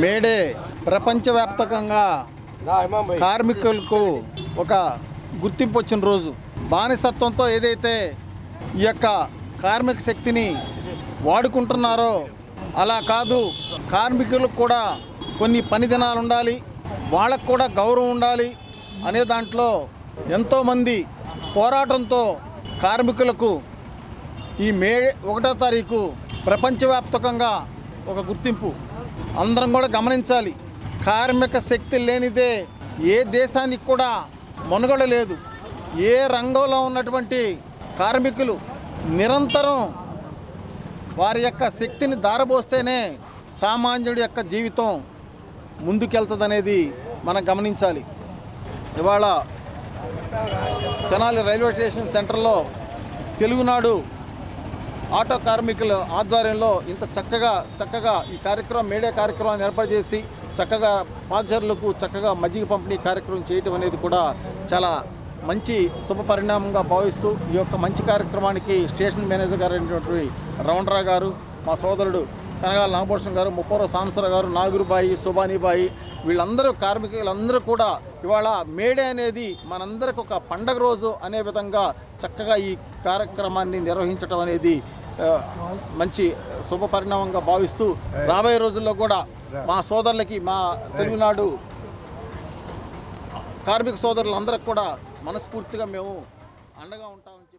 May Day ప్రపంచవ్యాప్తంగా కార్మికులకు ఒక గుర్తింపు వచ్చిన రోజు. బానిసత్వంతో ఏదైతే ఈ యొక్క కార్మిక శక్తిని వాడుకుంటున్నారో అలా కాదు, కార్మికులకు కూడా కొన్ని పని దినాలు ఉండాలి, వాళ్ళకు కూడా గౌరవం ఉండాలి అనే దాంట్లో ఎంతోమంది పోరాటంతో కార్మికులకు ఈ మే 1వ తారీఖు ప్రపంచవ్యాప్తంగా ఒక గుర్తింపు అందరం కూడా గమనించాలి. కార్మిక శక్తి లేనిదే ఏ దేశానికి కూడా మనుగడ లేదు. ఏ రంగంలో ఉన్నటువంటి కార్మికులు నిరంతరం వారి యొక్క శక్తిని దారబోస్తేనే సామాన్యుడి యొక్క జీవితం ముందుకెళ్తుందనేది మనం గమనించాలి. ఇవాళ తెనాలి రైల్వే స్టేషన్ సెంటర్లో తెలుగునాడు ఆటో కార్మికుల ఆధ్వర్యంలో ఇంత చక్కగా ఈ కార్యక్రమం మేడే కార్యక్రమాన్ని ఏర్పాటు చేసి చక్కగా పాదచారులకు చక్కగా మజ్జిగ పంపిణీ కార్యక్రమం చేయటం అనేది కూడా చాలా మంచి శుభ పరిణామంగా భావిస్తూ ఈ యొక్క మంచి కార్యక్రమానికి స్టేషన్ మేనేజర్ గారు అయినటువంటి రమణరావు గారు, మా సోదరుడు కనగాల నాగభూషణ్ గారు, ముప్పవరం సాంబశివరావు గారు, నాగురుబాయి, సుబానీబాయి వీళ్ళందరూ కార్మికులందరూ కూడా ఇవాళ మేడే అనేది మనందరికి ఒక పండగ రోజు అనే విధంగా చక్కగా ఈ కార్యక్రమాన్ని నిర్వహించడం అనేది మంచి శుభ పరిణామంగా భావిస్తూ రాబోయే రోజుల్లో కూడా మా సోదరులకి, మా తెలుగునాడు కార్మిక సోదరులందరికీ కూడా మనస్ఫూర్తిగా మేము అండగా ఉంటామని